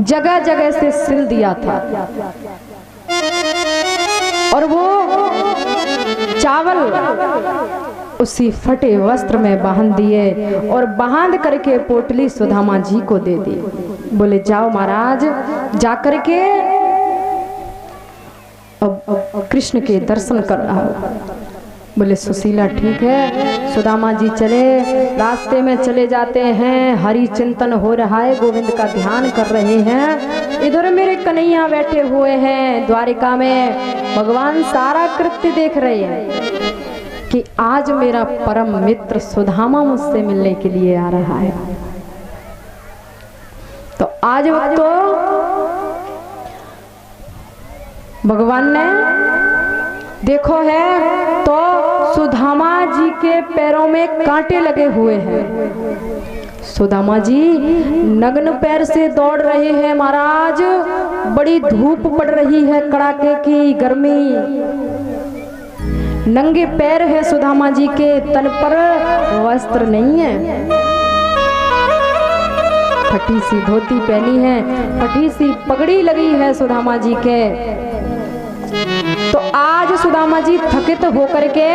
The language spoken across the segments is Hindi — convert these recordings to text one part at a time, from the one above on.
जगह जगह से सिल दिया था और वो चावल उसी फटे वस्त्र में बांध दिए और बांध करके पोटली सुदामा जी को दे दी। बोले जाओ महाराज, जा करके अब कृष्ण के दर्शन कर रहा हो। बोले सुशीला ठीक है। सुदामा जी चले, रास्ते में चले जाते हैं, हरि चिंतन हो रहा है, गोविंद का ध्यान कर रहे हैं। इधर मेरे कन्हैया बैठे हुए हैं द्वारिका में, भगवान सारा कृत्य देख रहे हैं कि आज मेरा परम मित्र सुदामा मुझसे मिलने के लिए आ रहा है। तो आज तो भगवान ने देखो है तो सुदामा जी के पैरों में कांटे लगे हुए हैं। सुदामा जी नग्न पैर से दौड़ रहे हैं महाराज, बड़ी धूप पड़ रही है, कड़ाके की गर्मी, नंगे पैर है सुदामा जी के, तन पर वस्त्र नहीं है, फटी सी धोती पहनी है, फटी सी पगड़ी लगी है सुदामा जी के। तो आज सुदामा जी थकित होकर के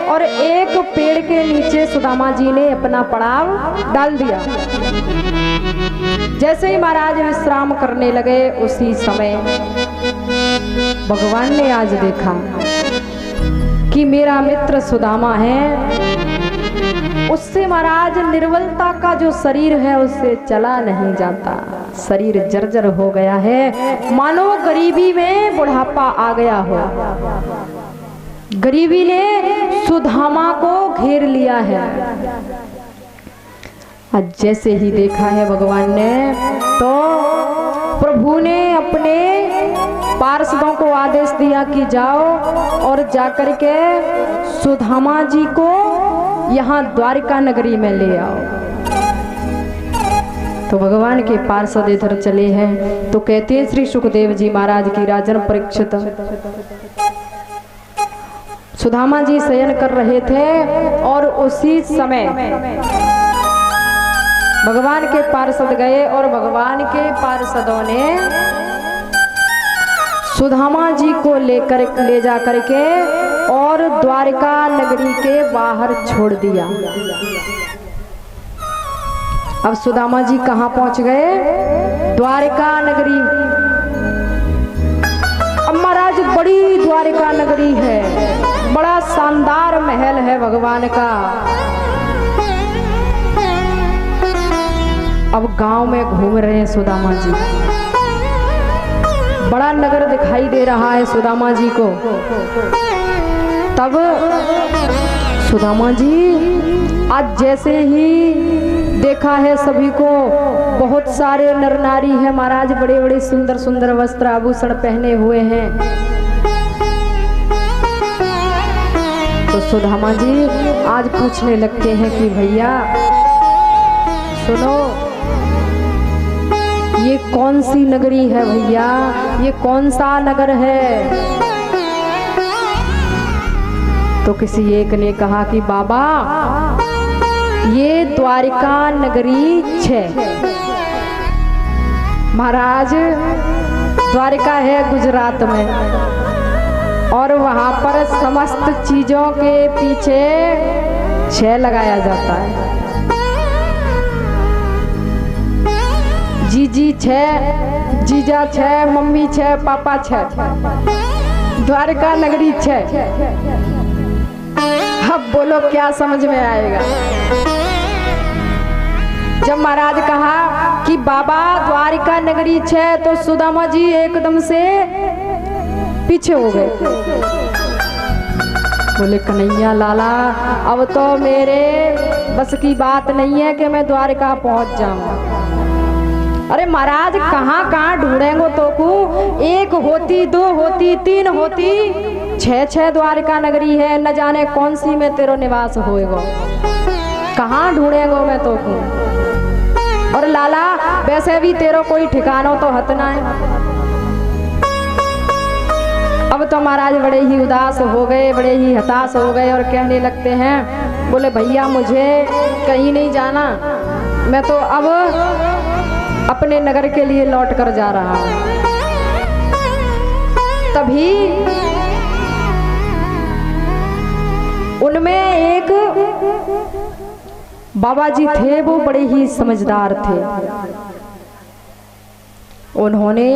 और एक पेड़ के नीचे सुदामा जी ने अपना पड़ाव डाल दिया। जैसे ही महाराज विश्राम करने लगे उसी समय भगवान ने आज देखा कि मेरा मित्र सुदामा है, उससे महाराज निर्बलता का जो शरीर है उससे चला नहीं जाता, शरीर जर्जर हो गया है, मानो गरीबी में बुढ़ापा आ गया हो। गरीबी ने सुदामा को घेर लिया है। आज जैसे ही देखा है भगवान ने तो प्रभु ने अपने पार्षदों को आदेश दिया कि जाओ और जाकर के सुदामा जी को यहाँ द्वारिका नगरी में ले आओ। तो भगवान के पार्षद इधर चले हैं तो कहते हैं श्री सुखदेव जी महाराज की राजन परीक्षित, सुदामा जी शयन कर रहे थे और उसी समय भगवान के पार्षद गए और भगवान के पार्षदों ने सुदामा जी को ले जा करके और द्वारिका नगरी के बाहर छोड़ दिया। अब सुदामा जी कहाँ पहुंच गए? द्वारिका नगरी। अब महाराज बड़ी द्वारिका नगरी है, बड़ा शानदार महल है भगवान का। अब गांव में घूम रहे हैं सुदामा जी, बड़ा नगर दिखाई दे रहा है सुदामा जी को। तब सुदामा जी आज जैसे ही देखा है सभी को, बहुत सारे नर नारी है महाराज, बड़े बड़े सुंदर सुंदर वस्त्र आभूषण पहने हुए हैं। तो सुदामा जी आज पूछने लगते हैं कि भैया सुनो, ये कौन सी नगरी है भैया, ये कौन सा नगर है? तो किसी एक ने कहा कि बाबा ये द्वारिका नगरी 6। महाराज द्वारिका है गुजरात में और वहां पर समस्त चीजों के पीछे 6 लगाया जाता है। जीजी 6, जीजा 6, मम्मी 6, पापा 6, द्वारिका नगरी 6। अब बोलो क्या समझ में आएगा? जब महाराज कहा कि बाबा द्वारिका नगरी 6 तो सुदामा जी एकदम से पीछे हो गए। बोले कन्हैया लाला अब तो मेरे बस की बात नहीं है कि मैं द्वारिका पहुंच जाऊं। अरे महाराज कहाँ कहाँ ढूंढेंगे तो को, 1 होती 2 होती 3 होती 6 द्वारिका नगरी है, न जाने कौन सी में तेरो निवास होएगा, कहाँ ढूंढेंगे मैं तो को। और लाला वैसे भी तेरो कोई ठिकाना तो हतना है। अब तो महाराज बड़े ही उदास हो गए, बड़े ही हताश हो गए और कहने लगते हैं, बोले भैया मुझे कहीं नहीं जाना, मैं तो अब अपने नगर के लिए लौट कर जा रहा है। तभी उनमें एक बाबा जी थे, वो बड़े ही समझदार थे। उन्होंने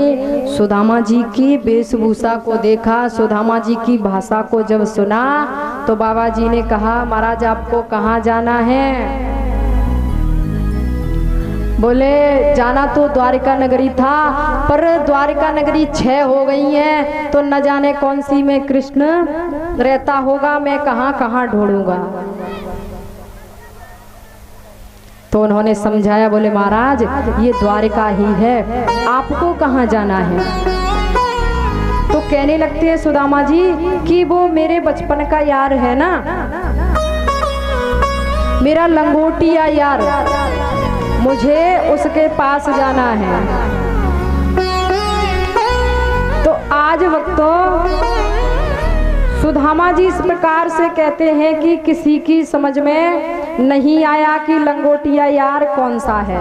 सुदामा जी की वेशभूषा को देखा, सुदामा जी की भाषा को जब सुना तो बाबा जी ने कहा, महाराज आपको कहाँ जाना है? बोले जाना तो द्वारिका नगरी था, पर द्वारिका नगरी 6 हो गई है, तो न जाने कौन सी में कृष्ण रहता होगा, मैं कहाँ कहाँ ढूंढूंगा। तो उन्होंने समझाया, बोले महाराज ये द्वारिका ही है, आपको कहाँ जाना है? तो कहने लगते हैं सुदामा जी कि वो मेरे बचपन का यार है ना, मेरा लंगोटिया यार, मुझे उसके पास जाना है। तो आज वक्तों सुदामा जी इस प्रकार से कहते हैं कि किसी की समझ में नहीं आया कि लंगोटिया यार कौन सा है।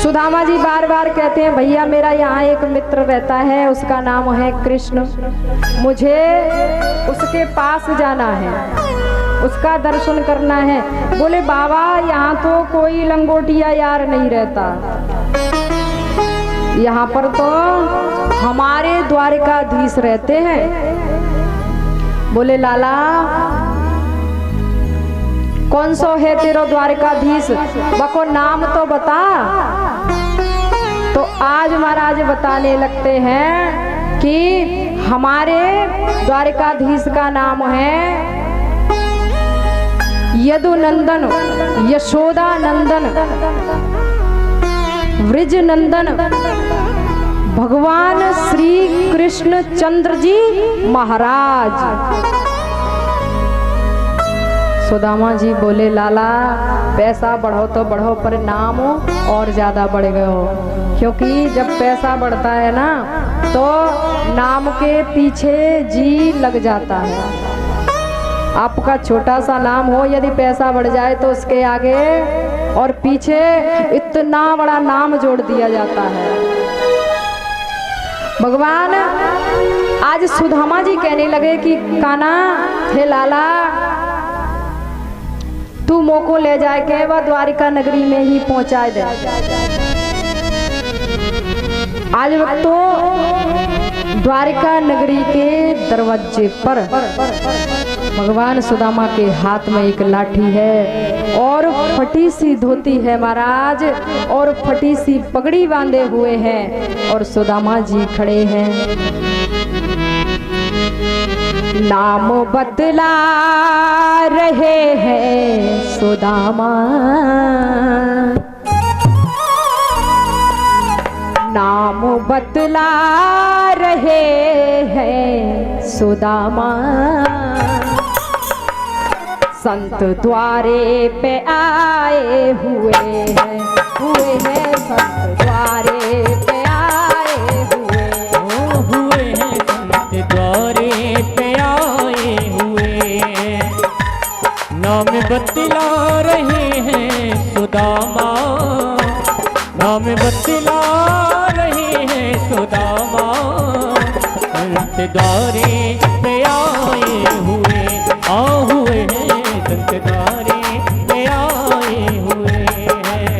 सुदामा जी बार बार कहते हैं, भैया मेरा यहाँ एक मित्र रहता है, उसका नाम है कृष्ण, मुझे उसके पास जाना है, उसका दर्शन करना है। बोले बाबा यहाँ तो कोई लंगोटिया यार नहीं रहता, यहाँ पर तो हमारे द्वारिकाधीश रहते हैं। बोले लाला कौन सो है तेरा द्वारिकाधीश, बको नाम तो बता। तो आज महाराज बताने लगते हैं कि हमारे द्वारिकाधीश का नाम है यदुनंदन, यशोदा नंदन, वृज नंदन, भगवान श्री कृष्ण चंद्र जी महाराज। सुदामा जी बोले लाला पैसा बढ़ो तो बढ़ो, पर नाम और ज्यादा बढ़ गए हो, क्योंकि जब पैसा बढ़ता है ना तो नाम के पीछे जी लग जाता है। आपका छोटा सा नाम हो, यदि पैसा बढ़ जाए तो उसके आगे और पीछे इतना बड़ा नाम जोड़ दिया जाता है। भगवान आज सुदामा जी कहने लगे कि काना हे लाला तू मोको ले जाए के वह द्वारिका नगरी में ही पहुंचा दे। आज वक्त तो द्वारिका नगरी के दरवाजे पर भगवान सुदामा के हाथ में एक लाठी है और फटी सी धोती है महाराज, और फटी सी पगड़ी बांधे हुए हैं, और सुदामा जी खड़े हैं। नाम बतला रहे हैं सुदामा, नाम बतला रहे हैं सुदामा, संत द्वारे पे आए हुए हैं संत द्वारे पे आए हुए हैं संत द्वारे पे आए हुए, नाम बतला रहे हैं सुदामा, नाम बतला रहे हैं सुदामा, संत द्वारे पे आए हुए हैं, संत द्वारे पे आए हुए हैं।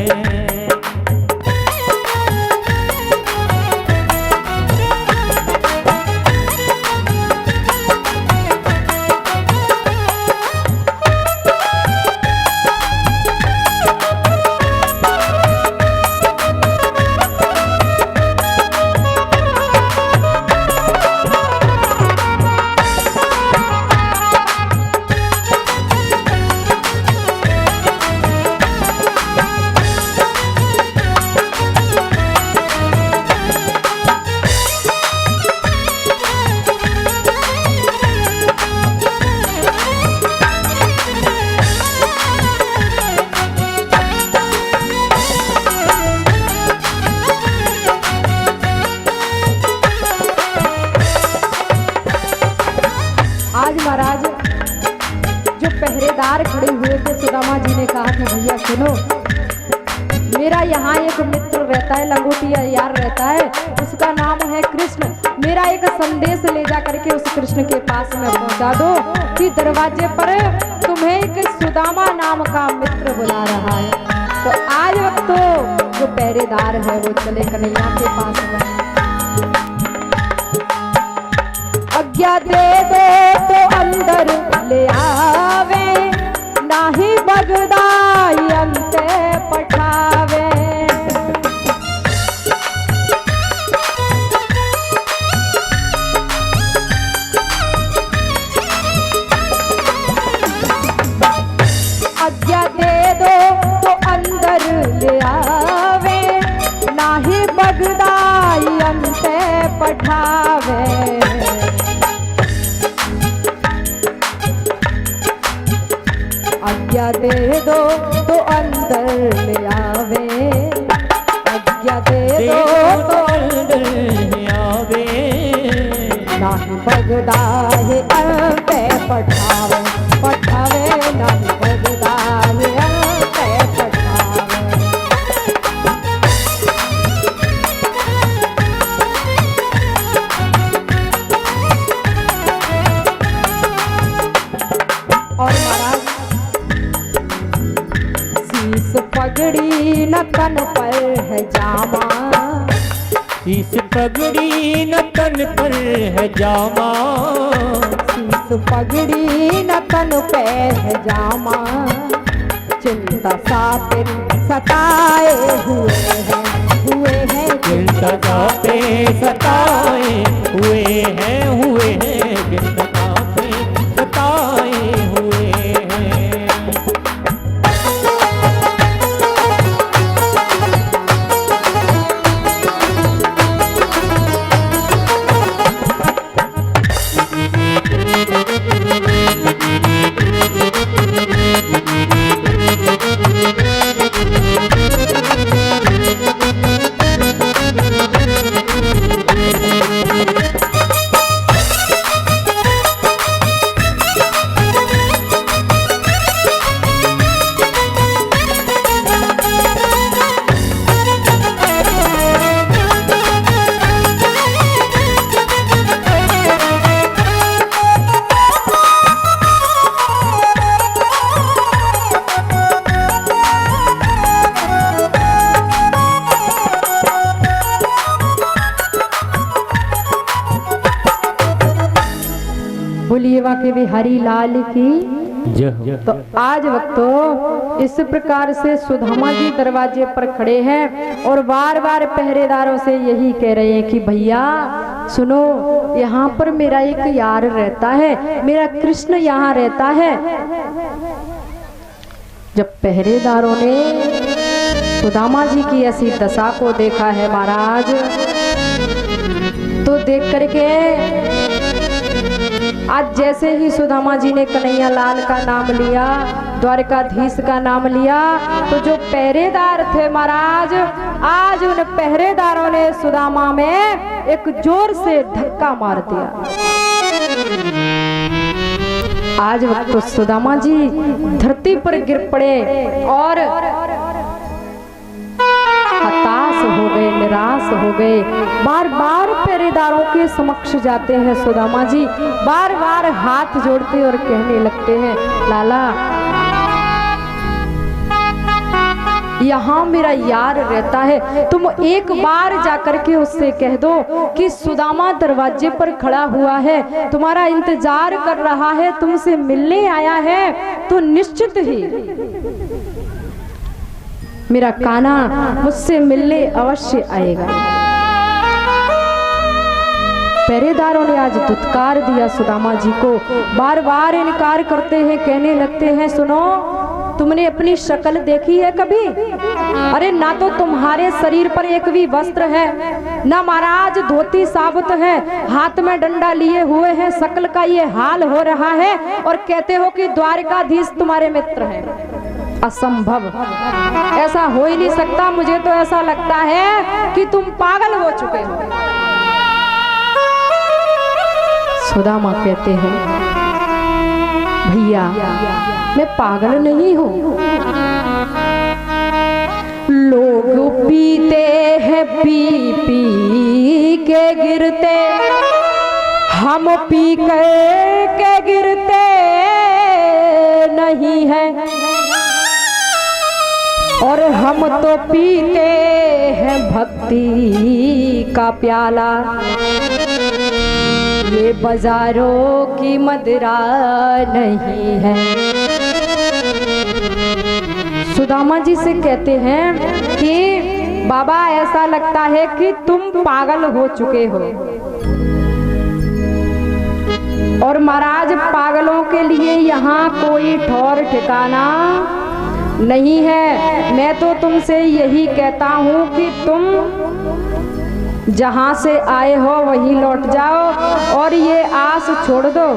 एक मित्र रहता है, लंगोटिया यार रहता है, उसका नाम है कृष्ण। मेरा एक संदेश ले जा करके उस कृष्ण के पास में पहुंचा दो कि दरवाजे पर तुम्हें एक सुदामा नाम का मित्र बुला रहा है। तो आज वक्त तो जो पहरेदार है वो चले कन्हैया के पास में। आज्ञा दे दो तो अंदर ले आवे, नाही बगदाई अंते पठावे। आज्ञा दे दो तो अंदर ले आवे, नाही बगदाई अंते पठावे। आज्ञा दे दो तो अंदर ले आवे, आज्ञा दे दो तो अंदर ले आवे, नाही बगदाई अंते पठावे, पठावे नाही बगदाई अंते पठावे। और महाराज शीस पगड़ी न तन पर है जामा, शीस पगड़ी न तन पर है जामा, शीस पगड़ी न तन पे है जामा। चिंता सापिन सताए हुए हैं चिंता पे सताए हुए हैं चिंता पे सताए हुए हैं। बोलिए वाके बिहारी लाल की। तो आज वक्त इस प्रकार से सुदामा जी दरवाजे पर खड़े हैं और बार बार पहरेदारों से यही कह रहे हैं कि भैया सुनो, यहाँ पर मेरा एक यार रहता है, मेरा कृष्ण यहाँ रहता है। जब पहरेदारों ने सुदामा जी की ऐसी दशा को देखा है महाराज, तो देख करके आज जैसे ही सुदामा जी ने कन्हैया लाल का नाम लिया, द्वारकाधीश का नाम लिया, तो जो पहरेदार थे महाराज, आज उन पहरेदारों ने सुदामा में एक जोर से धक्का मार दिया। आज वक्त तो सुदामा जी धरती पर गिर पड़े और हताश हो गए, निराश हो गए। बार बार पहरेदारों के समक्ष जाते हैं सुदामा जी, बार बार हाथ जोड़ते और कहने लगते हैं, लाला यहाँ मेरा यार रहता है, तुम एक बार जाकर के उससे कह दो कि सुदामा दरवाजे पर खड़ा हुआ है, तुम्हारा इंतजार कर रहा है, तुमसे मिलने आया है, तो निश्चित ही मेरा कान्हा मुझसे मिलने अवश्य आएगा। पहरेदारों ने आज दुत्कार दिया सुदामा जी को, बार बार इनकार करते हैं, कहने लगते हैं, सुनो तुमने अपनी शक्ल देखी है कभी? अरे ना तो तुम्हारे शरीर पर एक भी वस्त्र है, ना महाराज धोती साबुत है, हाथ में डंडा लिए हुए हैं, शक्ल का ये हाल हो रहा है और कहते हो कि द्वारकाधीश तुम्हारे मित्र हैं। असंभव, ऐसा हो ही नहीं सकता। मुझे तो ऐसा लगता है कि तुम पागल हो चुके हो। सुदामा कहते हैं, भैया मैं पागल नहीं हूँ, लोग पीते हैं पी पी के गिरते, हम पी के गिरते नहीं हैं, और हम तो पीते हैं भक्ति का प्याला, ये बाजारों की मदिरा नहीं है। सुदामा जी से कहते हैं कि बाबा ऐसा लगता है कि तुम पागल हो चुके हो, और महाराज पागलों के लिए यहाँ कोई ठौर ठिकाना नहीं है। मैं तो तुमसे यही कहता हूँ कि तुम जहाँ से आए हो वहीं लौट जाओ, और ये आस छोड़ दो।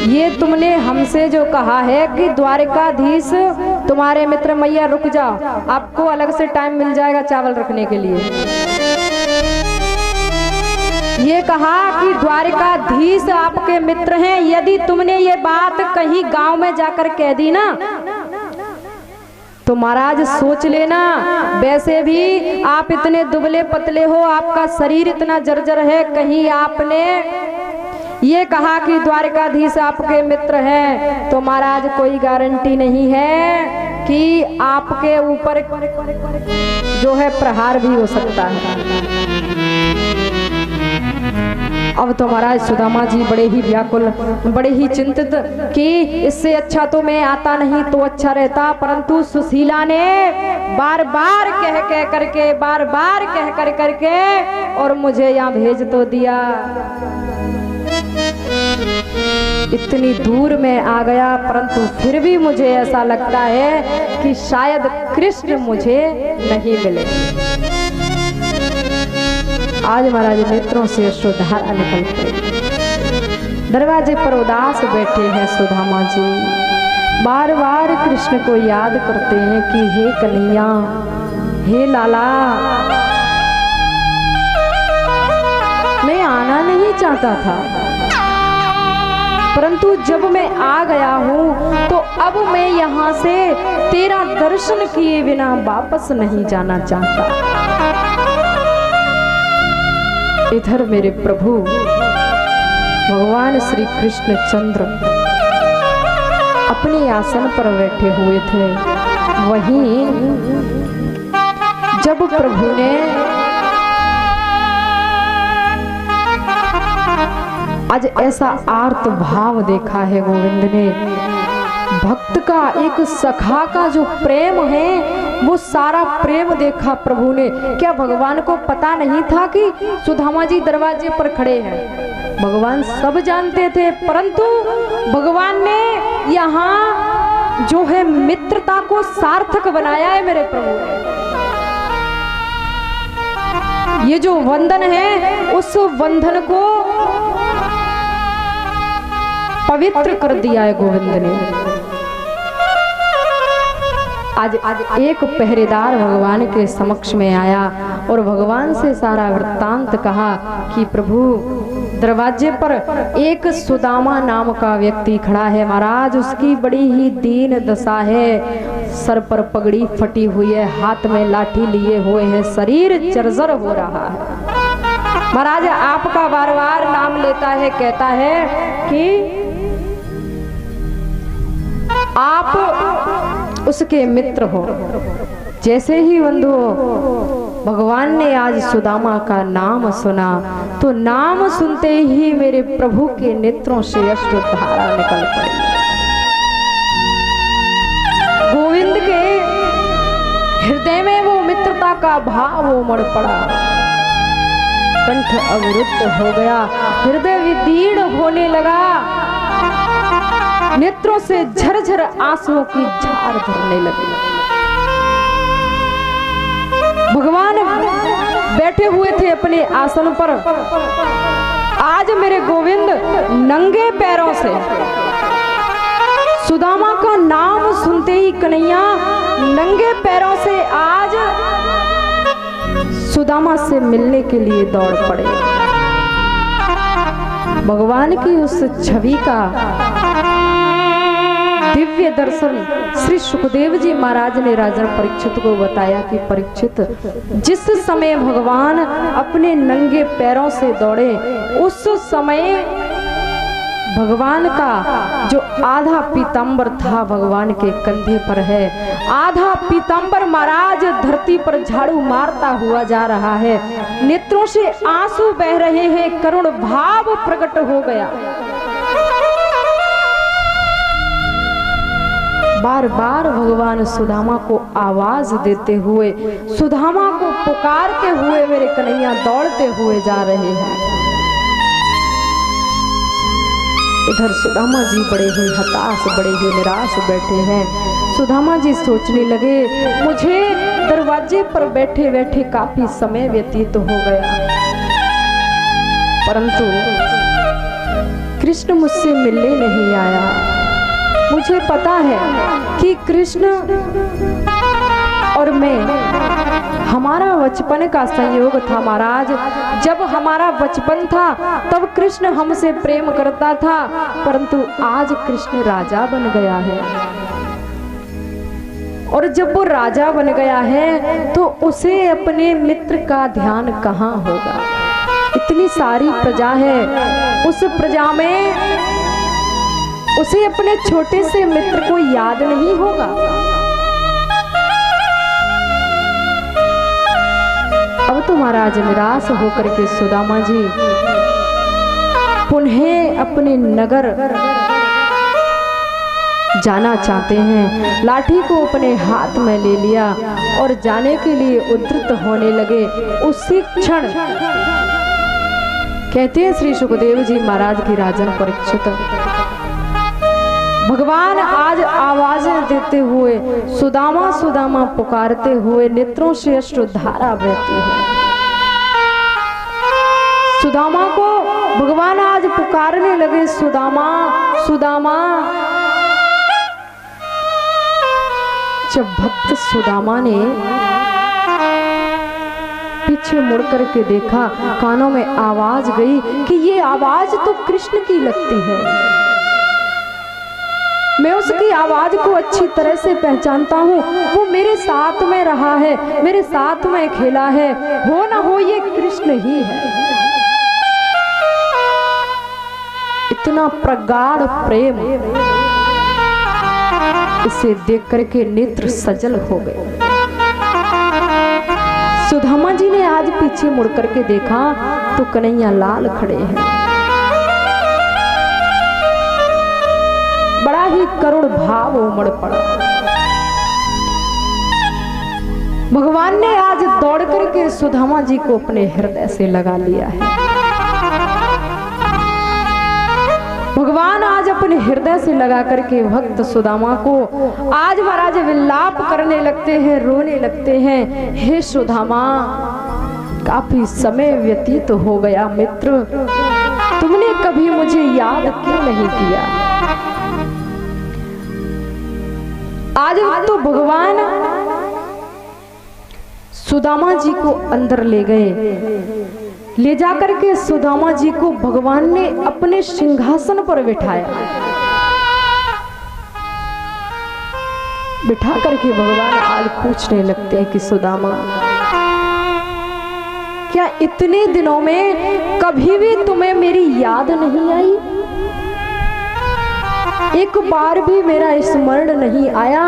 ये तुमने हमसे जो कहा है कि द्वारिकाधीश तुम्हारे मित्र, मैया रुक जाओ, आपको अलग से टाइम मिल जाएगा चावल रखने के लिए। ये कहा कि द्वारिकाधीश आपके मित्र हैं, यदि तुमने ये बात कहीं गांव में जाकर कह दी ना, तो महाराज सोच लेना, वैसे भी आप इतने दुबले पतले हो, आपका शरीर इतना जर्जर है, कहीं आपने ये कहा कि द्वारिकाधीश आपके मित्र हैं, तो महाराज कोई गारंटी नहीं है कि आपके ऊपर जो है प्रहार भी हो सकता है। अब तो महाराज सुदामा जी बड़े ही व्याकुल, बड़े ही चिंतित कि इससे अच्छा तो मैं आता नहीं तो अच्छा रहता, परंतु सुशीला ने बार बार कह करके और मुझे यहाँ भेज तो दिया। इतनी दूर में आ गया, परंतु फिर भी मुझे ऐसा लगता है कि शायद कृष्ण मुझे नहीं मिले। आज महाराज नेत्रों से अश्रुधारा निकल पड़ी। दरवाजे पर उदास बैठे हैं सुदामा जी, बार बार कृष्ण को याद करते हैं कि हे कन्हैया, हे लाला, मैं आना नहीं चाहता था, परंतु जब मैं आ गया हूँ तो अब मैं यहाँ से तेरा दर्शन किए बिना वापस नहीं जाना चाहता। इधर मेरे प्रभु भगवान श्री कृष्ण चंद्र अपने आसन पर बैठे हुए थे। वहीं जब प्रभु ने आज ऐसा आर्त भाव देखा है गोविंद ने, भक्त का, एक सखा का जो प्रेम है वो सारा प्रेम देखा प्रभु ने। क्या भगवान को पता नहीं था कि सुदामा जी दरवाजे पर खड़े हैं? भगवान सब जानते थे, परंतु भगवान ने यहाँ जो है मित्रता को सार्थक बनाया है मेरे प्रभु ने। ये जो वंदन है उस वंदन को पवित्र कर दिया है गोविंद ने। आज एक पहरेदार भगवान के समक्ष में आया और भगवान से सारा वृत्तांत कहा कि प्रभु, दरवाजे पर एक सुदामा नाम का व्यक्ति खड़ा है महाराज, उसकी बड़ी ही दीन दशा है, सर पर पगड़ी फटी हुई है, हाथ में लाठी लिए हुए है, शरीर जर्जर हो रहा है। महाराज आपका बार बार नाम लेता है, कहता है कि आप उसके मित्र हो। जैसे ही बंधु भगवान ने आज सुदामा का नाम सुना तो नाम सुनते ही मेरे प्रभु के नेत्रों से अश्रुधारा निकल पड़ी। गोविंद के हृदय में वो मित्रता का भाव उमड़ पड़ा, कंठ अवरुद्ध हो गया, हृदय विदीर्ण होने लगा, नेत्रों से झरझर आंसुओं की झार झरने लगी। भगवान बैठे हुए थे अपने आसन पर। आज मेरे गोविंद नंगे पैरों से सुदामा का नाम सुनते ही कन्हैया नंगे पैरों से आज सुदामा से मिलने के लिए दौड़ पड़े। भगवान की उस छवि का दिव्य दर्शन श्री सुखदेव जी महाराज ने राजा परीक्षित को बताया कि परीक्षित, जिस समय भगवान अपने नंगे पैरों से दौड़े उस समय भगवान का जो आधा पीतांबर था भगवान के कंधे पर है। आधा पीतांबर महाराज धरती पर झाड़ू मारता हुआ जा रहा है, नेत्रों से आंसू बह रहे हैं, करुण भाव प्रकट हो गया। बार बार भगवान सुदामा को आवाज देते हुए, सुदामा को पुकारते हुए मेरे कन्हैया दौड़ते हुए जा रहे हैं। इधर सुदामा जी बड़े ही हताश, बड़े ही निराश बैठे हैं। सुदामा जी सोचने लगे, मुझे दरवाजे पर बैठे बैठे काफी समय व्यतीत हो गया, परंतु कृष्ण मुझसे मिलने नहीं आया। मुझे पता है कि कृष्ण और मैं, हमारा बचपन का संयोग था महाराज। जब हमारा बचपन था तब कृष्ण हमसे प्रेम करता था, परंतु आज कृष्ण राजा बन गया है, और जब वो राजा बन गया है तो उसे अपने मित्र का ध्यान कहाँ होगा। इतनी सारी प्रजा है, उस प्रजा में उसे अपने छोटे से मित्र को याद नहीं होगा। अब तो महाराज निराश होकर के सुदामा जी पुनः अपने नगर जाना चाहते हैं। लाठी को अपने हाथ में ले लिया और जाने के लिए उद्यत होने लगे। उसी क्षण कहते हैं श्री सुखदेव जी महाराज की राजन परीक्षित, भगवान आज आवाजें देते हुए, सुदामा सुदामा पुकारते हुए नेत्रों से अश्रुधारा बहती है। सुदामा को भगवान आज पुकारने लगे, सुदामा सुदामा। जब भक्त सुदामा ने पीछे मुड़ करके देखा, कानों में आवाज गई कि ये आवाज तो कृष्ण की लगती है। मैं उसकी आवाज को अच्छी तरह से पहचानता हूँ, वो मेरे साथ में रहा है, मेरे साथ में खेला है, हो ना हो ये कृष्ण ही है। इतना प्रगाढ़ प्रेम, इसे देख करके नेत्र सजल हो गए। सुदामा जी ने आज पीछे मुड़ करके देखा तो कन्हैया लाल खड़े हैं। बड़ा ही करुण भाव उमड़ पड़ा। भगवान ने आज दौड़ करके सुदामा जी को अपने हृदय से लगा लिया है। भगवान आज अपने हृदय से लगा करके भक्त सुदामा को आज महाराज विलाप करने लगते हैं, रोने लगते हैं। हे सुदामा, काफी समय व्यतीत हो गया मित्र, तुमने कभी मुझे याद क्यों नहीं किया। आज तो भगवान सुदामा जी को अंदर ले गए, ले जाकर के सुदामा जी को भगवान ने अपने सिंहासन पर बिठाया। बिठा करके भगवान आज पूछने लगते हैं कि सुदामा, क्या इतने दिनों में कभी भी तुम्हें मेरी याद नहीं आई? एक बार भी मेरा स्मरण नहीं आया?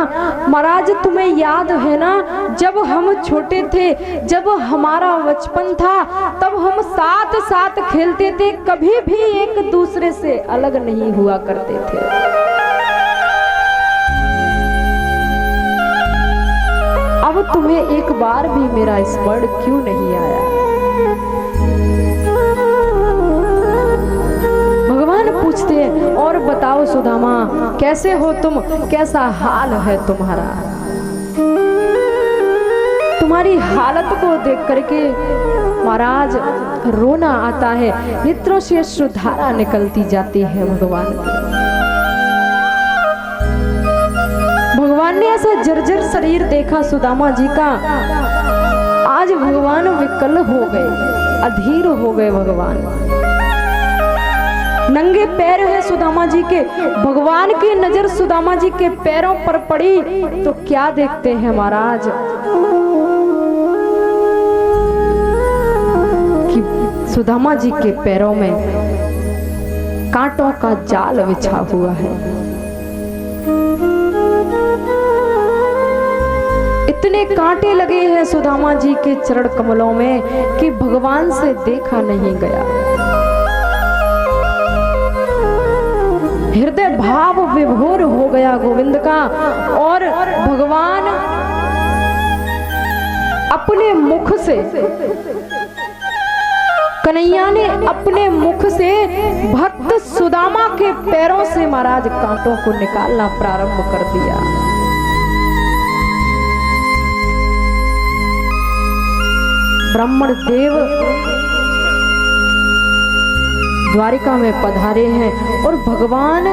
महाराज तुम्हें याद है ना, जब हम छोटे थे, जब हमारा बचपन था, तब हम साथ साथ खेलते थे, कभी भी एक दूसरे से अलग नहीं हुआ करते थे। अब तुम्हें एक बार भी मेरा स्मरण क्यों नहीं आया? भगवान पूछते हैं, और बताओ सुदामा, कैसे हो तुम, कैसा हाल है तुम्हारा? तुम्हारी हालत को देख करके महाराज रोना आता है, नेत्रों से अश्रुधारा निकलती जाती है। भगवान ने ऐसा जर्जर शरीर देखा सुदामा जी का। आज भगवान विकल हो गए, अधीर हो गए। भगवान नंगे पैर हैं सुदामा जी के। भगवान की नजर सुदामा जी के पैरों पर पड़ी तो क्या देखते हैं महाराज कि सुदामा जी के पैरों में कांटों का जाल बिछा हुआ है। इतने कांटे लगे हैं सुदामा जी के चरण कमलों में कि भगवान से देखा नहीं गया। हृदय भाव विभोर हो गया गोविंद का, और भगवान अपने मुख से, कन्हैया ने अपने मुख से भक्त सुदामा के पैरों से महाराज कांटों को निकालना प्रारंभ कर दिया। ब्राह्मण देव द्वारिका में पधारे हैं और भगवान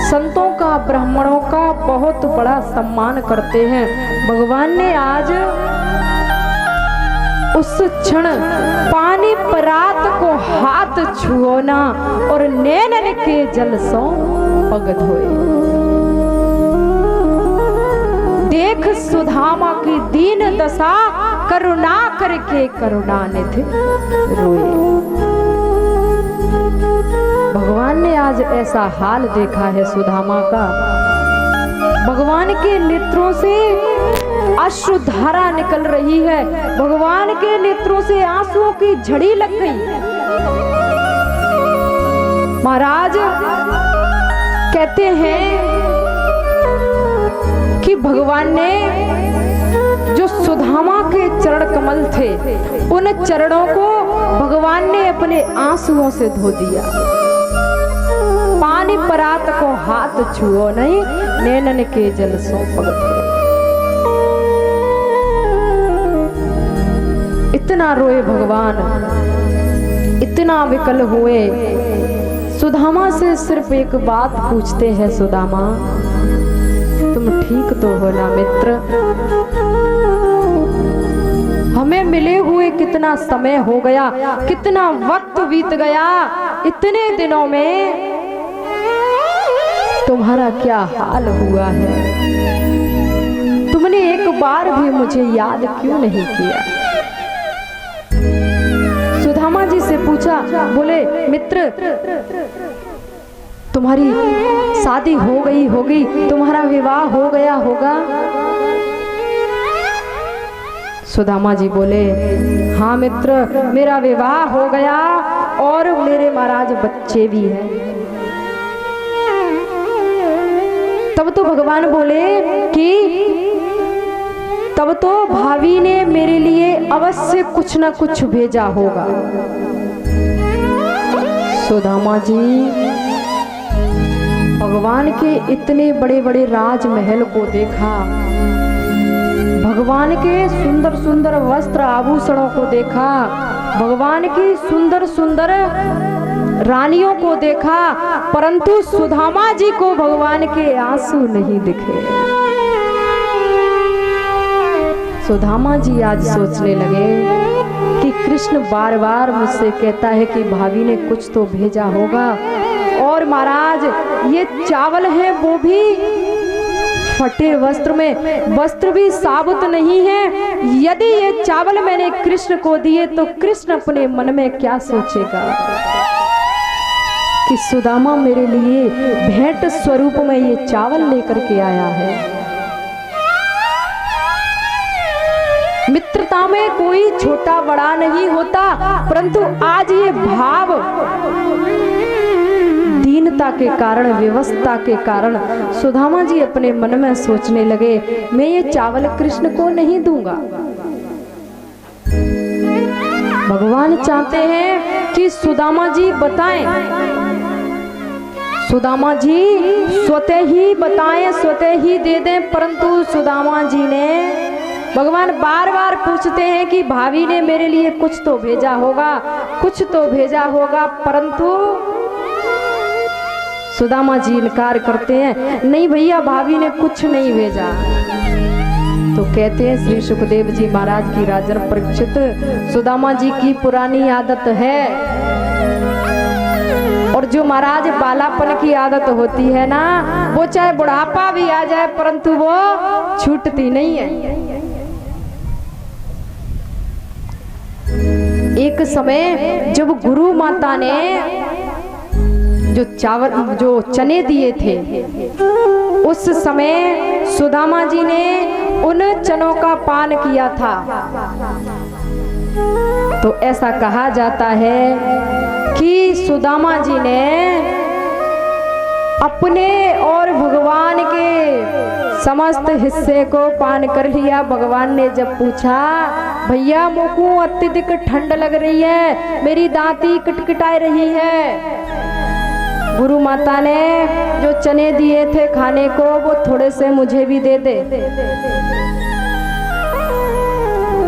संतों का, ब्राह्मणों का बहुत बड़ा सम्मान करते हैं। भगवान ने आज उस क्षण पानी परात को हाथ छुओ ना और नैनन के जल सो पग धोए। देख सुदामा की दीन दशा, करुणा करके करुणानिधि रोए। भगवान ने आज ऐसा हाल देखा है सुदामा का। भगवान के नेत्रों से अश्रुधारा निकल रही है, भगवान के नेत्रों से आंसुओं की झड़ी लग गई। महाराज कहते हैं कि भगवान ने जो सुदामा के चरण कमल थे, उन चरणों को भगवान ने अपने आंसुओं से धो दिया। पानी परात को हाथ छुओ नहीं, नैनन के जल सो पग धोए। इतना रोए भगवान, इतना विकल हुए। सुदामा से सिर्फ एक बात पूछते हैं, सुदामा तुम ठीक तो हो ना मित्र? हमें मिले हुए कितना समय हो गया, कितना वक्त बीत गया। इतने दिनों में तुम्हारा क्या हाल हुआ है? तुमने एक बार भी मुझे याद क्यों नहीं किया? सुदामा जी से पूछा, बोले मित्र तुम्हारी शादी हो गई होगी, तुम्हारा विवाह हो गया होगा। सुदामा जी बोले, हाँ मित्र मेरा विवाह हो गया और मेरे महाराज बच्चे भी हैं। तब तो भगवान बोले कि तब तो भाभी ने मेरे लिए अवश्य कुछ न कुछ भेजा होगा। सुदामा जी भगवान के इतने बड़े बड़े राजमहल को देखा, भगवान के सुंदर सुंदर वस्त्र आभूषणों को देखा, भगवान की सुंदर सुंदर रानियों को देखा, परंतु सुदामा जी को भगवान के आंसू नहीं दिखे। सुदामा जी आज सोचने लगे कि कृष्ण बार बार मुझसे कहता है कि भाभी ने कुछ तो भेजा होगा, और महाराज ये चावल है वो भी फटे वस्त्र में, वस्त्र भी साबुत नहीं है। यदि ये चावल मैंने कृष्ण को दिए तो कृष्ण अपने मन में क्या सोचेगा कि सुदामा मेरे लिए भेंट स्वरूप में ये चावल लेकर के आया है। मित्रता में कोई छोटा बड़ा नहीं होता, परंतु आज ये भाव दीनता के कारण, व्यवस्था के कारण सुदामा जी अपने मन में सोचने लगे, मैं ये चावल कृष्ण को नहीं दूंगा। भगवान चाहते हैं कि सुदामा जी बताएं, सुदामा जी स्वतः ही बताएं, स्वतः ही दे दें, परंतु सुदामा जी ने, भगवान बार बार पूछते हैं कि भाभी ने मेरे लिए कुछ तो भेजा होगा, कुछ तो भेजा होगा, परंतु सुदामा जी इनकार करते हैं, नहीं भैया भाभी ने कुछ नहीं भेजा। तो कहते हैं श्री सुखदेव जी महाराज की राजन परीक्षित, सुदामा जी की पुरानी आदत है और जो महाराज बालापन की आदत होती है ना, वो चाहे बुढ़ापा भी आ जाए परंतु वो छूटती नहीं है। एक समय जब गुरु माता ने जो चने दिए थे, उस समय सुदामा जी ने उन चनों का पान किया था। तो ऐसा कहा जाता है कि सुदामा जी ने अपने और भगवान के समस्त हिस्से को पान कर लिया। भगवान ने जब पूछा, भैया मुझको अत्यधिक ठंड लग रही है, मेरी दांती किटकिटाई रही है। गुरु माता ने जो चने दिए थे खाने को, वो थोड़े से मुझे भी दे दे।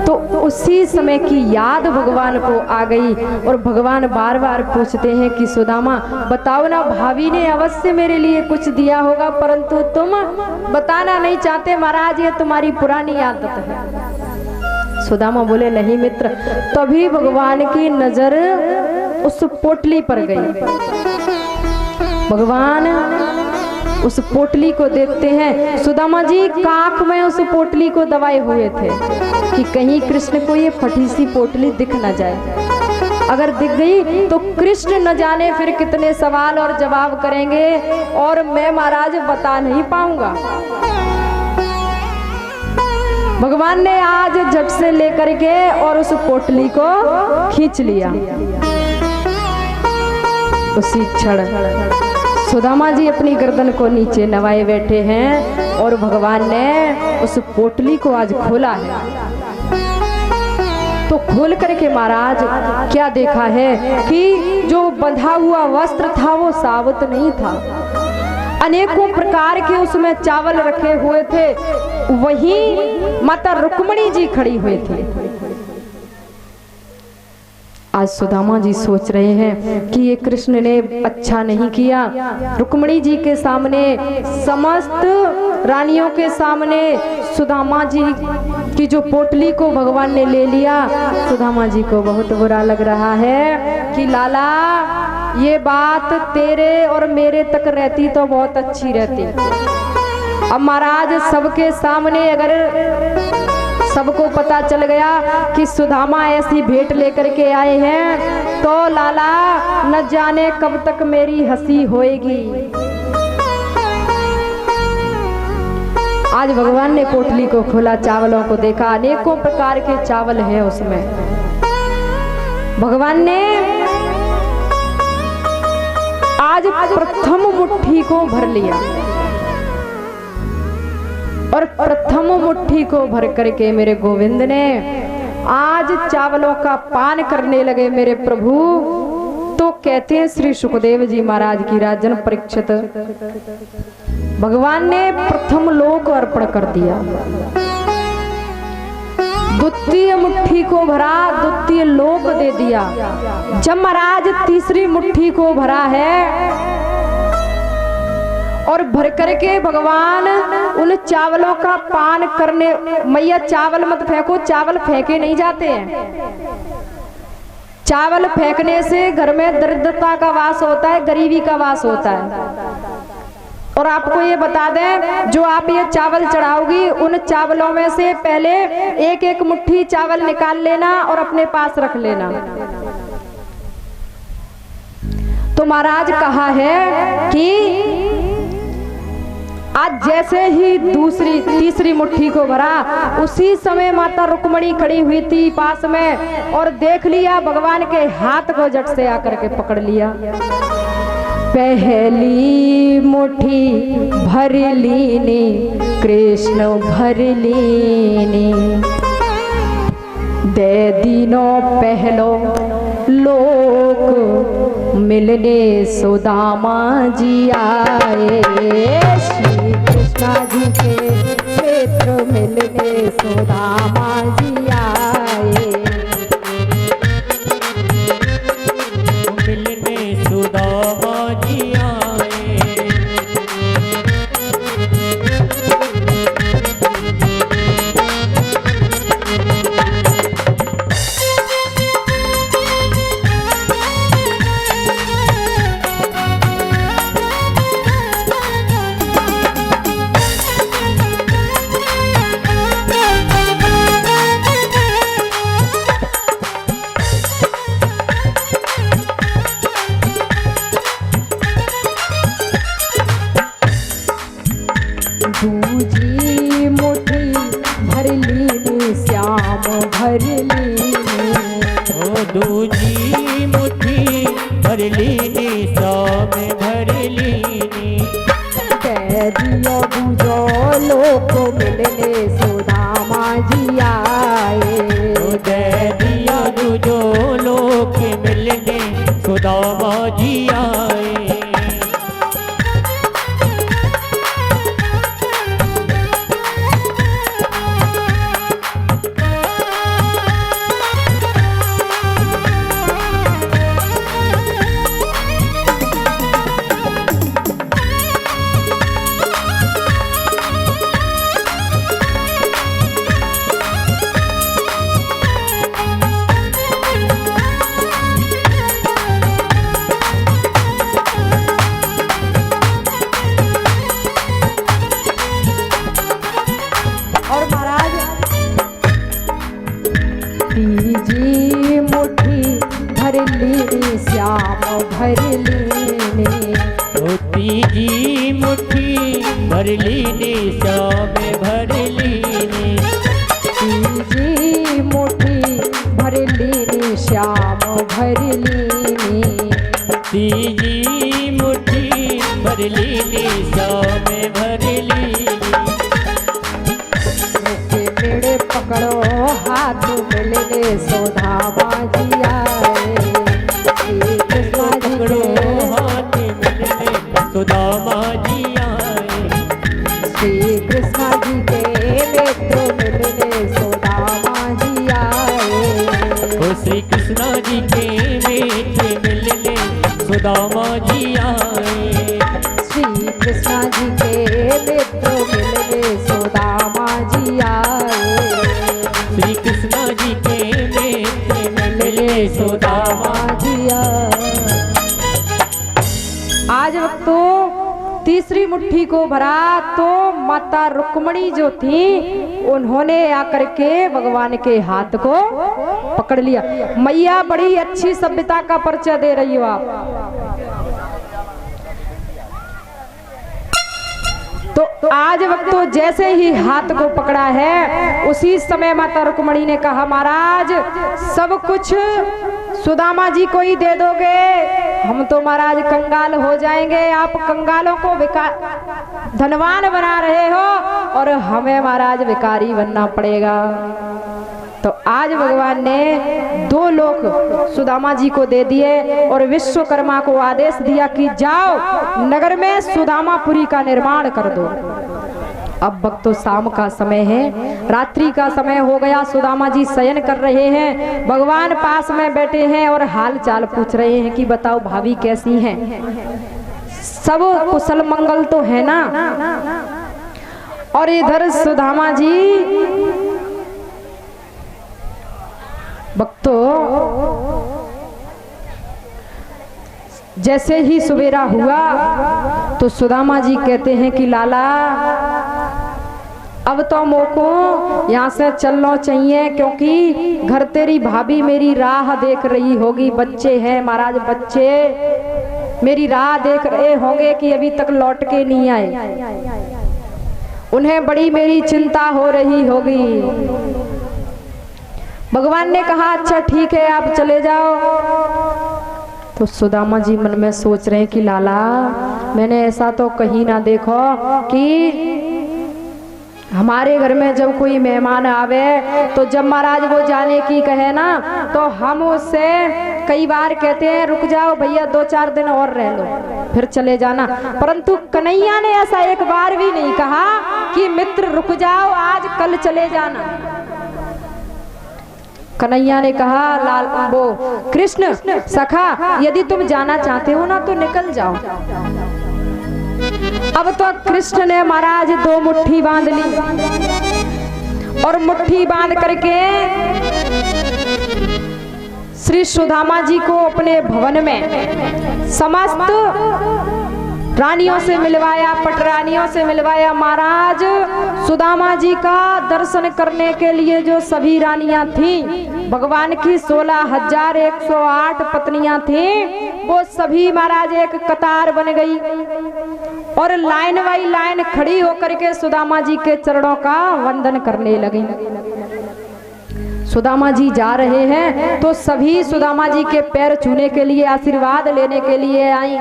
तो उसी समय की याद भगवान को आ गई और भगवान बार बार पूछते हैं कि सुदामा बताओ ना, भाभी ने अवश्य मेरे लिए कुछ दिया होगा परंतु तुम बताना नहीं चाहते महाराज, ये तुम्हारी पुरानी आदत है। सुदामा बोले नहीं मित्र। तभी भगवान की नजर उस पोटली पर गई। भगवान उस पोटली को देखते हैं। सुदामा जी काख में उस पोटली को दबाए हुए थे कि कहीं कृष्ण को ये फटी सी पोटली दिख न जाए। अगर दिख गई तो कृष्ण न जाने फिर कितने सवाल और जवाब करेंगे और मैं महाराज बता नहीं पाऊंगा। भगवान ने आज झट से लेकर के और उस पोटली को खींच लिया। उसी क्षण सुदामा जी अपनी गर्दन को नीचे नवाए बैठे हैं और भगवान ने उस पोटली को आज खोला है। तो खोल करके महाराज क्या देखा है कि जो बंधा हुआ वस्त्र था वो साबुत नहीं था। अनेकों प्रकार के उसमें चावल रखे हुए थे। वहीं माता रुक्मणी जी खड़ी हुई थी। आज सुदामा जी सोच रहे हैं कि ये कृष्ण ने अच्छा नहीं किया। रुक्मणी जी के सामने, समस्त रानियों के सामने सुदामा जी की जो पोटली को भगवान ने ले लिया। सुदामा जी को बहुत बुरा लग रहा है कि लाला ये बात तेरे और मेरे तक रहती तो बहुत अच्छी रहती। अब महाराज सबके सामने अगर सबको पता चल गया कि सुदामा ऐसी भेंट लेकर के आए हैं तो लाला न जाने कब तक मेरी हंसी होएगी। आज भगवान ने पोटली को खोला, चावलों को देखा, अनेकों प्रकार के चावल हैं उसमें। भगवान ने आज प्रथम मुट्ठी को भर लिया और प्रथम मुट्ठी को भर करके मेरे गोविंद ने आज चावलों का पान करने लगे मेरे प्रभु। तो कहते हैं श्री सुखदेव जी महाराज की राजन परीक्षित, भगवान ने प्रथम लोक अर्पण कर दिया, द्वितीय मुट्ठी को भरा, द्वितीय लोक दे दिया। जब महाराज तीसरी मुट्ठी को भरा है और भर करके भगवान उन चावलों का पान करने, मैया चावल मत फेंको, चावल फेंके नहीं जाते हैं। चावल फेंकने से घर में दरिद्रता का वास होता है, गरीबी का वास होता है। और आपको ये बता दें, जो आप ये चावल चढ़ाओगी उन चावलों में से पहले एक एक मुट्ठी चावल निकाल लेना और अपने पास रख लेना। तो महाराज कहा है कि आज जैसे ही तीसरी मुट्ठी को भरा, उसी समय माता रुक्मणी खड़ी हुई थी पास में और देख लिया, भगवान के हाथ को झट से आकर के पकड़ लिया। पहली मुट्ठी भर लीनी कृष्ण भर लीनी, दे दिनों पहलो लोक मिलने सुदामा जी आए। श्री कृष्णा जी के क्षेत्र मिलने सुदामा जी आए। मिलने सुदामा जी आए। श्याम भर लीनी। ओ दूजी मुट्ठी भर लीनी श्याम भर लीनी। कह दियो दूजो लोक मिलने सुदामा जी आए। दे दिया दूजो लोक मिलने सुदामा जी आए। तीजी मुट्ठी भर ली श्याम भर लीनी। ओ तीजी मुट्ठी भर लीनी श्याम भर लीनी। तीजी मुट्ठी भर लीनी श्याम भर लीनी। तीजी मुट्ठी भर लीनी श्याम भर लीनी। मेरे पकड़ो हाथ मिलने सुदामा जी आए। श्री कृष्ण जी पकड़ो के हाथ मिलने सुदामा जी आए। श्री कृष्ण जी के नेत्र मिलने सुदामा जी आए। ओ श्री कृष्ण जी के नेत्र मिलने सुदामा जी आए। श्री कृष्ण जी के नेत्र मिलने सुदामा जी आए। श्री कृष्ण जी के नेत्र मिलने सुदामा जी आए। आज वक्त तो तीसरी मुट्ठी को भरा तो माता रुक्मणी जो थी उन्होंने आकर के भगवान के हाथ को पकड़ लिया। मैया बड़ी अच्छी सभ्यता का परिचय दे रही हो आप। तो आज वक्त तो जैसे ही हाथ को पकड़ा है उसी समय माता रुक्मणी ने कहा महाराज सब कुछ सुदामा जी को ही दे दोगे, हम तो महाराज कंगाल हो जाएंगे। आप कंगालों को धनवान बना रहे हो और हमें महाराज भिखारी बनना पड़ेगा। तो आज भगवान ने दो लोक सुदामा जी को दे दिए और विश्वकर्मा को आदेश दिया कि जाओ नगर में सुदामापुरी का निर्माण कर दो। अब वक्त तो शाम का समय है, रात्रि का समय हो गया। सुदामा जी शयन कर रहे हैं, भगवान पास में बैठे हैं और हाल चाल पूछ रहे हैं कि बताओ भाभी कैसी हैं, सब कुशल मंगल तो है ना। और इधर सुदामा जी भक्तों जैसे ही सवेरा हुआ तो सुदामा जी कहते हैं कि लाला अब तो मोको यहाँ से चलना चाहिए क्योंकि घर तेरी भाभी मेरी राह देख रही होगी। बच्चे हैं महाराज, बच्चे मेरी राह देख रहे होंगे कि अभी तक लौट के नहीं आए, उन्हें बड़ी मेरी चिंता हो रही होगी। भगवान ने कहा अच्छा ठीक है आप चले जाओ। तो सुदामा जी मन में सोच रहे हैं कि लाला मैंने ऐसा तो कहीं ना देखो कि हमारे घर में जब कोई मेहमान आवे तो जब महाराज वो जाने की कहे ना तो हम उससे कई बार कहते हैं रुक जाओ भैया 2-4 दिन और रह लो फिर चले जाना, परंतु कन्हैया ने ऐसा एक बार भी नहीं कहा कि मित्र रुक जाओ आज कल चले जाना। कन्हैया ने कहा लाल वो कृष्ण सखा यदि तुम जाना चाहते हो ना तो निकल जाओ। अब तो कृष्ण ने महाराज 2 मुट्ठी बांध ली और मुट्ठी बांध करके श्री सुदामा जी को अपने भवन में समस्त रानियों से मिलवाया, पटरानियों से मिलवाया। महाराज सुदामा जी का दर्शन करने के लिए जो सभी रानियां थीं, भगवान की 16,108 पत्नियां थीं, वो सभी महाराज एक कतार बन गई और लाइन बाई लाइन खड़ी होकर के सुदामा जी के चरणों का वंदन करने लगी। सुदामा जी जा रहे हैं तो सभी सुदामा जी के पैर छूने के लिए, आशीर्वाद लेने के लिए आई।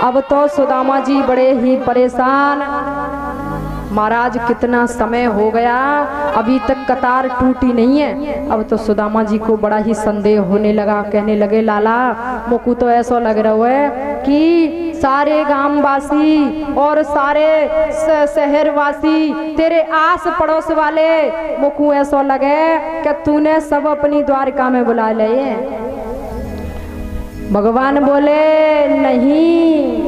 अब तो सुदामा जी बड़े ही परेशान, महाराज कितना समय हो गया अभी तक कतार टूटी नहीं है। अब तो सुदामा जी को बड़ा ही संदेह होने लगा, कहने लगे लाला मोकू तो ऐसा लग रहा है कि सारे गांववासी और सारे शहरवासी तेरे आस पड़ोस वाले मोकू ऐसा लगे कि तूने सब अपनी द्वारका में बुला लिए। भगवान बोले नहीं,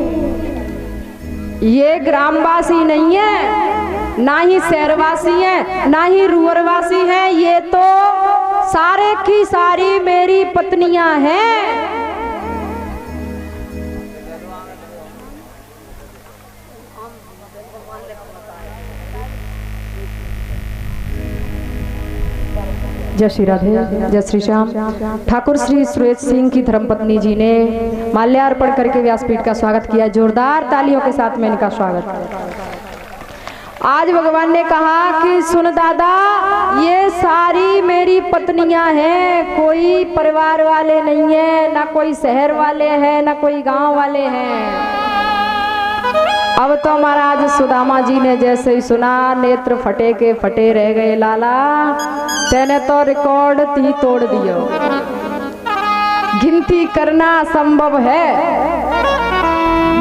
ये ग्रामवासी नहीं है, ना ही शहरवासी है, ना ही रुअरवासी है, ये तो सारे की सारी मेरी पत्नियां हैं। जय श्री राधे, जय श्री श्याम। ठाकुर श्री सुरेश सिंह की धर्मपत्नी जी ने माल्यार्पण करके व्यासपीठ का स्वागत किया। जोरदार तालियों के साथ में इनका स्वागत। आज भगवान ने कहा कि सुन दादा, ये सारी मेरी पत्नियां हैं, कोई परिवार वाले नहीं है, ना कोई शहर वाले हैं, ना कोई गांव वाले हैं। अब तो महाराज सुदामा जी ने जैसे ही सुना नेत्र फटे के फटे रह गए। लाला तेने तो रिकॉर्ड ही तोड़ दियो, गिनती करना असंभव है।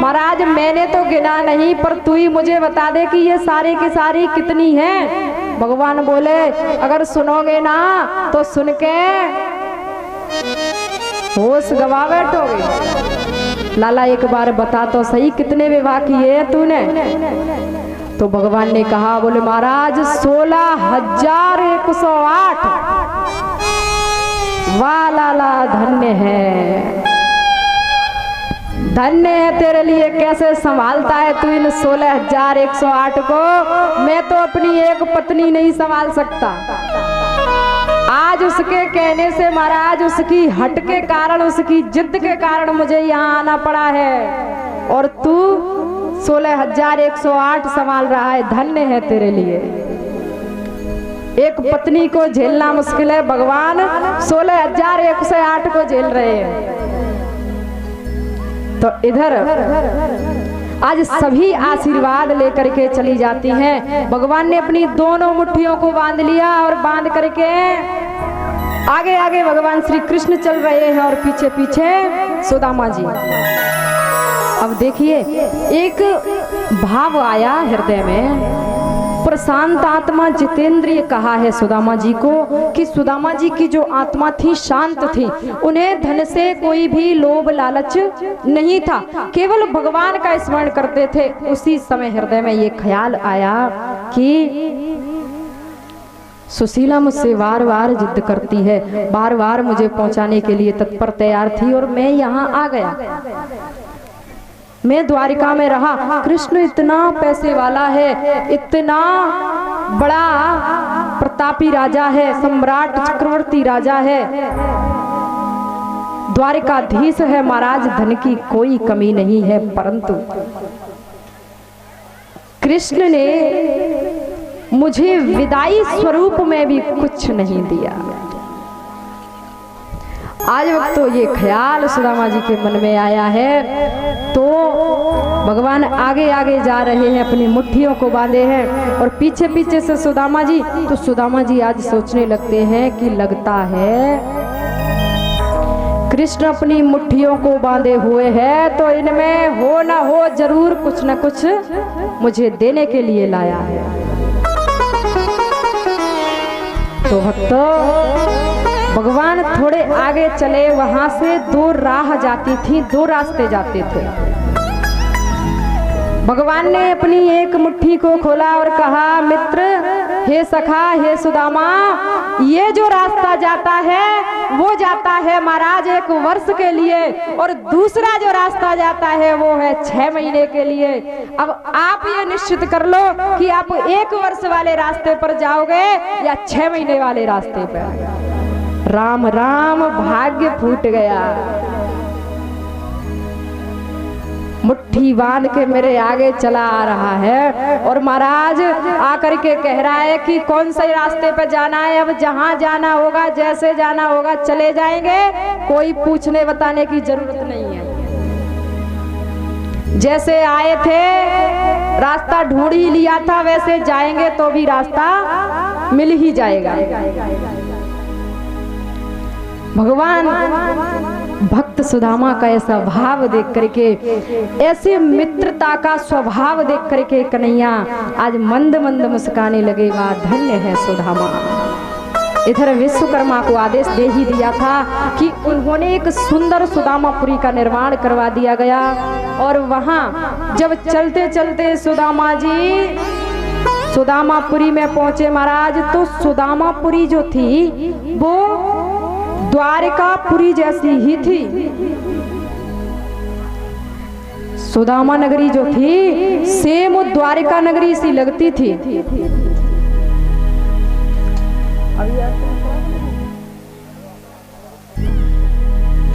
महाराज मैंने तो गिना नहीं, पर तू ही मुझे बता दे कि ये सारे की सारी कितनी हैं। भगवान बोले अगर सुनोगे ना तो सुन के होश गवा बैठोगे। लाला एक बार बता तो सही कितने विवाह किए हैं तूने? तो भगवान ने कहा, बोले महाराज 16,108। वाह लाला धन्य है, धन्य है तेरे लिए। कैसे संभालता है तू इन 16,108 को? मैं तो अपनी एक पत्नी नहीं संभाल सकता। आज उसके कहने से महाराज, उसकी हट के कारण, उसकी जिद के कारण मुझे यहाँ आना पड़ा है, और तू 16,108 संभाल रहा है। धन्य है तेरे लिए। एक पत्नी को झेलना मुश्किल है, भगवान 16,108 को झेल रहे हैं। तो इधर आज सभी आशीर्वाद लेकर के चली जाती हैं। भगवान ने अपनी दोनों मुट्ठियों को बांध लिया और बांध करके आगे आगे भगवान श्री कृष्ण चल रहे हैं और पीछे पीछे सुदामा जी। अब देखिए एक भाव आया हृदय में, प्रशांत आत्मा जितेंद्रिय कहा है सुदामा जी को कि सुदामा जी की जो आत्मा थी शांत थी, उन्हें धन से कोई भी लोभ लालच नहीं था, केवल भगवान का स्मरण करते थे। उसी समय हृदय में ये ख्याल आया कि सुशीला मुझसे बार बार जिद करती है, बार बार मुझे पहुंचाने के लिए तत्पर तैयार थी, और मैं यहाँ आ गया, मैं द्वारिका में रहा। कृष्ण इतना पैसे वाला है, इतना बड़ा प्रतापी राजा है, सम्राट चक्रवर्ती राजा है, द्वारिकाधीश है महाराज, धन की कोई कमी नहीं है। परंतु कृष्ण ने मुझे विदाई स्वरूप में भी कुछ नहीं दिया। आज वक्त तो ये ख्याल सुदामा जी के मन में आया है, तो भगवान आगे आगे जा रहे हैं, अपनी मुट्ठियों को बांधे हैं और पीछे पीछे से सुदामा जी। तो सुदामा जी आज सोचने लगते हैं कि लगता है कृष्ण अपनी मुट्ठियों को बांधे हुए हैं, तो इनमें हो ना हो जरूर कुछ ना कुछ मुझे देने के लिए लाया है। तो भक्तों भगवान थोड़े आगे चले, वहां से दो राह जाती थी, दो रास्ते जाते थे। भगवान ने अपनी एक मुट्ठी को खोला और कहा, मित्र, हे सखा, हे सुदामा, ये जो रास्ता जाता है वो जाता है महाराज 1 वर्ष के लिए, और दूसरा जो रास्ता जाता है वो है 6 महीने के लिए। अब आप ये निश्चित कर लो कि आप 1 वर्ष वाले रास्ते पर जाओगे या 6 महीने वाले रास्ते पर। राम राम, भाग्य फूट गया। मुट्ठी बांध के मेरे आगे चला आ रहा है और महाराज आकर के कह रहा है कि कौन से रास्ते पर जाना है। अब जहां जाना होगा, जैसे जाना होगा चले जाएंगे, कोई पूछने बताने की जरूरत नहीं है। जैसे आए थे रास्ता ढूंढ ही लिया था, वैसे जाएंगे तो भी रास्ता मिल ही जाएगा। भगवान भक्त सुदामा का ऐसा भाव देख करके, ऐसे मित्रता का स्वभाव देख करके कन्हैया आज मंद मंद मुस्काने लगेगा। धन्य है सुदामा। इधर विश्वकर्मा को आदेश दे ही दिया था कि उन्होंने एक सुंदर सुदामापुरी का निर्माण करवा दिया गया। और वहां जब चलते चलते सुदामा जी सुदामापुरी में पहुंचे महाराज, तो सुदामापुरी जो थी वो द्वारकापुरी जैसी ही थी। सुदामा नगरी जो थी सेम द्वारका नगरी सी लगती थी।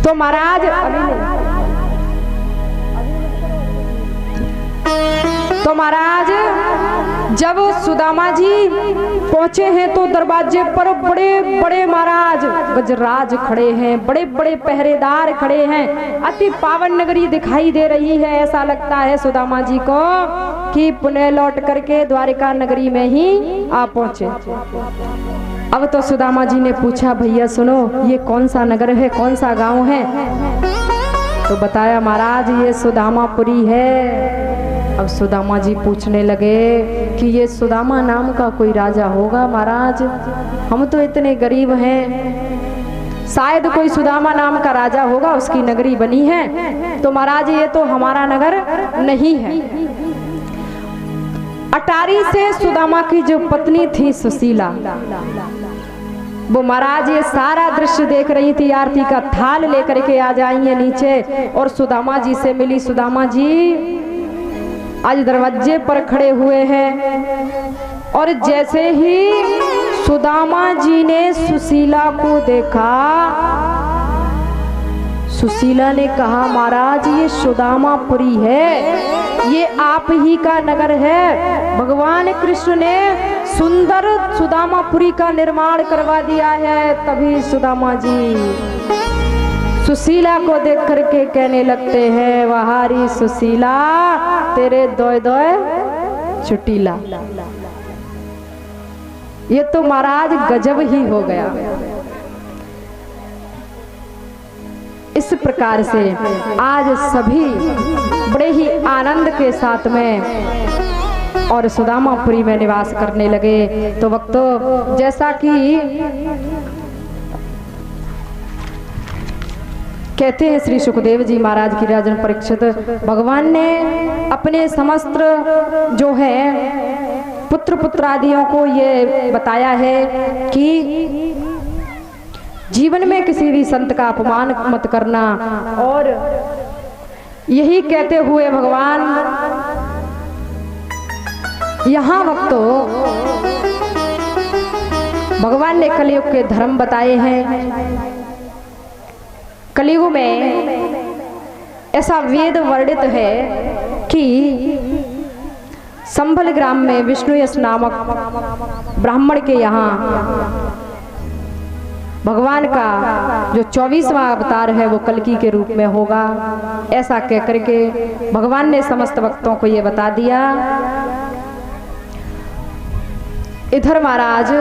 तो महाराज जब सुदामा जी पहुंचे हैं तो दरवाजे पर बड़े बड़े महाराज गजराज खड़े हैं, बड़े बड़े पहरेदार खड़े हैं। अति पावन नगरी दिखाई दे रही है। ऐसा लगता है सुदामा जी को कि पुनः लौट करके द्वारका नगरी में ही आ पहुंचे। अब तो सुदामा जी ने पूछा, भैया सुनो, ये कौन सा नगर है, कौन सा गांव है? तो बताया, महाराज ये सुदामापुरी है। अब सुदामा जी पूछने लगे कि ये सुदामा नाम का कोई राजा होगा महाराज? हम तो इतने गरीब हैं, शायद कोई सुदामा नाम का राजा होगा, उसकी नगरी बनी है। तो महाराज ये तो हमारा नगर नहीं है। अटारी से सुदामा की जो पत्नी थी सुशीला, वो महाराज ये सारा दृश्य देख रही थी। आरती का थाल लेकर के आ जाएंगे नीचे और सुदामा जी से मिली। सुदामा जी आज दरवाजे पर खड़े हुए हैं और जैसे ही सुदामा जी ने सुशीला को देखा, सुशीला ने कहा, महाराज ये सुदामापुरी है, ये आप ही का नगर है। भगवान कृष्ण ने सुंदर सुदामापुरी का निर्माण करवा दिया है। तभी सुदामा जी सुशीला को देख करके कहने लगते हैं, वहारी सुशीला तेरे दोय दोय चुटीला। ये तो महाराज गजब ही हो गया। इस प्रकार से आज सभी बड़े ही आनंद के साथ में और सुदामापुरी में निवास करने लगे। तो वक्तों, जैसा कि कहते हैं श्री सुखदेव जी महाराज की राजन परीक्षित, भगवान ने अपने समस्त जो है पुत्र पुत्रादियों को ये बताया है कि जीवन में किसी भी संत का अपमान मत करना। और यही कहते हुए भगवान यहाँ वक्तों भगवान ने कलयुग के धर्म बताए हैं। कलयुग में ऐसा वेद वर्णित है कि संभल ग्राम में विष्णुयश नामक ब्राह्मण के यहाँ भगवान का जो 24वां अवतार है वो कल्कि के रूप में होगा। ऐसा कह करके भगवान ने समस्त भक्तों को ये बता दिया। इधर महाराज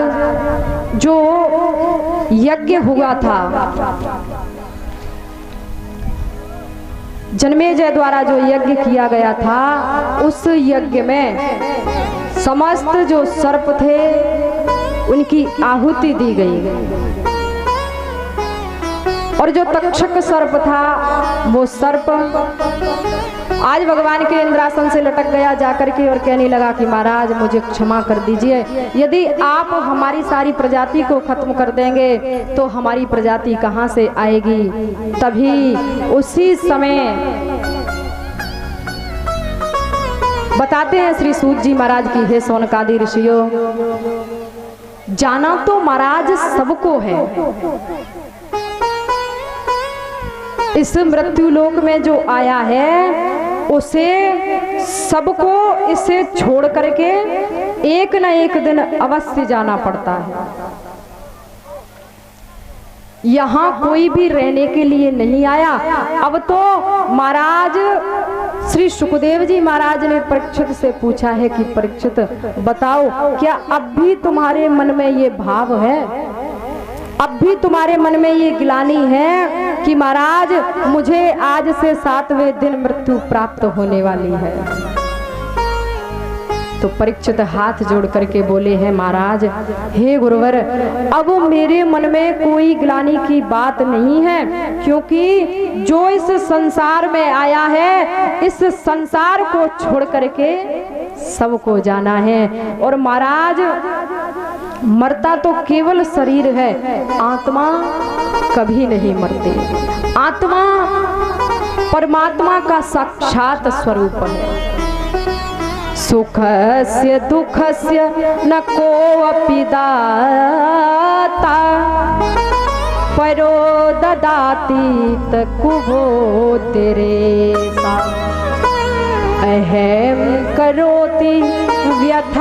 जो यज्ञ हुआ था, जन्मेजय द्वारा जो यज्ञ किया गया था, उस यज्ञ में समस्त जो सर्प थे उनकी आहुति दी गई। और जो तक्षक सर्प था वो सर्प आज भगवान के इंद्रासन से लटक गया जाकर के और कहने लगा कि महाराज मुझे क्षमा कर दीजिए, यदि आप हमारी सारी प्रजाति को खत्म कर देंगे तो हमारी प्रजाति कहाँ से आएगी। तभी उसी समय बताते हैं श्री सूत जी महाराज की, हे सोनकादि ऋषियों, जाना तो महाराज सबको है, इस मृत्यु लोक में जो आया है उसे सबको इसे छोड़ करके एक न एक दिन अवश्य जाना पड़ता है। यहाँ कोई भी रहने के लिए नहीं आया। अब तो महाराज श्री सुखदेव जी महाराज ने परीक्षित से पूछा है कि परीक्षित बताओ, क्या अब भी तुम्हारे मन में ये भाव है, अब भी तुम्हारे मन में ये गिलानी है कि महाराज मुझे आज से 7वें दिन मृत्यु प्राप्त होने वाली है? तो परीक्षित हाथ जोड़ करके बोले हैं, महाराज हे गुरुवर, अब मेरे मन में कोई गिलानी की बात नहीं है, क्योंकि जो इस संसार में आया है, इस संसार को छोड़ करके सबको जाना है। और महाराज मरता तो केवल शरीर है, आत्मा कभी नहीं मरती। आत्मा परमात्मा का साक्षात स्वरूप है। सुखस्य दुखस्य न कोऽपि दाता परो ददाति कुभो तेरेसा अहम करोति व्यथाभिमाना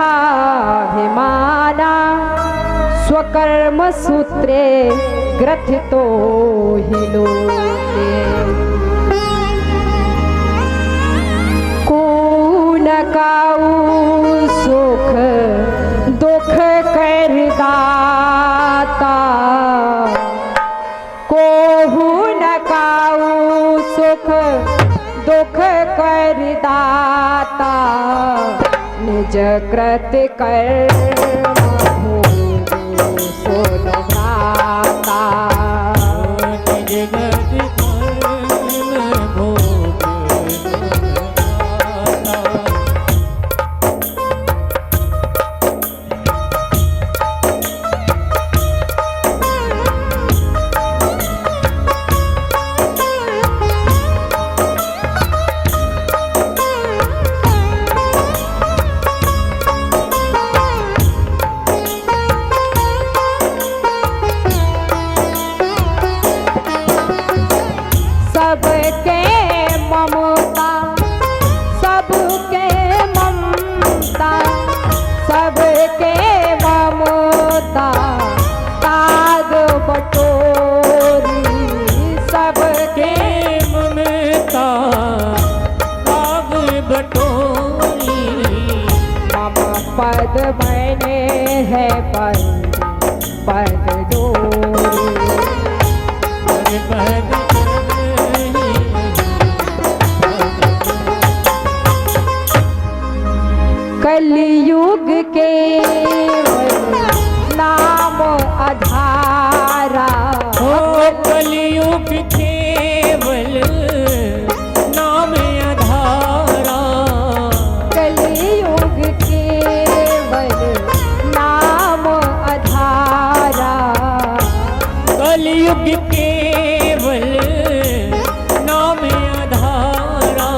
स्वकर्म सूत्रे ग्रथितो हि लोके काऊ सुख दुख कर दाता कोहू न काऊ सुख दुख कर दाता निज कृत कर्म सोन भ्राता निज कृत कर्म भोग पद बने है पद दूरी कलयुग के नाम आधारा हो कलयुग केवल नाम आधारा कलयुग केवल नाम आधारा कलयुग केवल नाम आधारा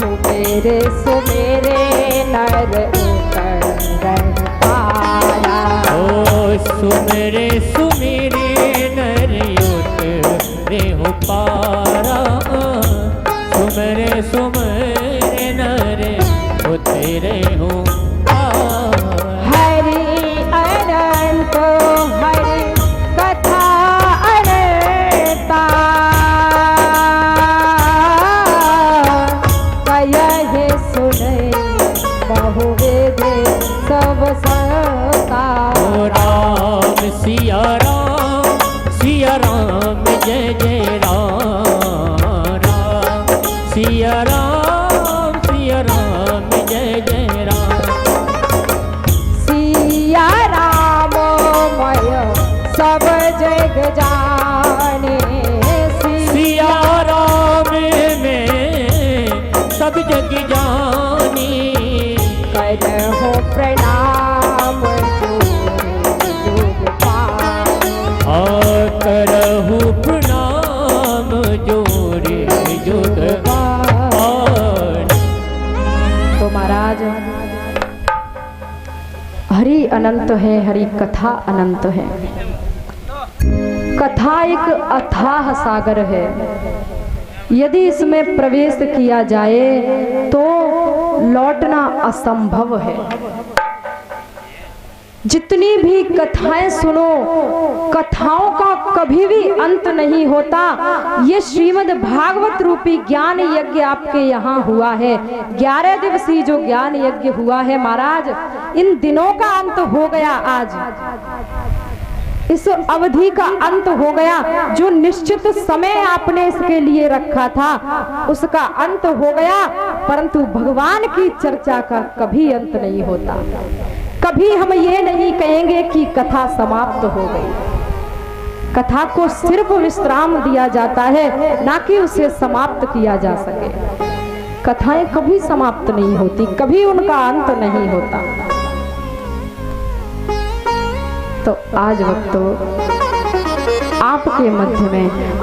सुमेरे सुमेरे नर उतर पारा ओ सुमेरे सुमेरे नर उतरे हो पारा सुमेरे सुमेरे नर उतरे हो हरि अनंत हरि कथा अनंता कयहि सुनै बहुवेदे सब संता राम सिया राम जय जय राम राम सिया राम जय जय राम सिया राम मय सब जग जाने सिया राम में सब जग जानी करहु प्रणाम जुग पानी करहु प्रणाम जोरे जुग तो महाराज हरि अनंत है, हरि कथा अनंत है। कथा एक अथाह सागर है। यदि इसमें प्रवेश किया जाए तो लौटना असंभव है। जितनी भी कथाएं सुनो, कथाओं का कभी भी अंत नहीं होता। ये श्रीमद् भागवत रूपी ज्ञान यज्ञ आपके यहाँ हुआ है। 11 दिवसीय जो ज्ञान यज्ञ हुआ है महाराज, इन दिनों का अंत हो गया। आज इस अवधि का अंत हो गया। जो निश्चित समय आपने इसके लिए रखा था उसका अंत हो गया। परंतु भगवान की चर्चा का कभी अंत नहीं होता। कभी हम ये नहीं कहेंगे कि कथा समाप्त हो गई। कथा को सिर्फ विश्राम दिया जाता है, ना कि उसे समाप्त किया जा सके। कथाएं कभी समाप्त नहीं होती, कभी उनका अंत नहीं होता। तो आज वक्त आपके मध्य में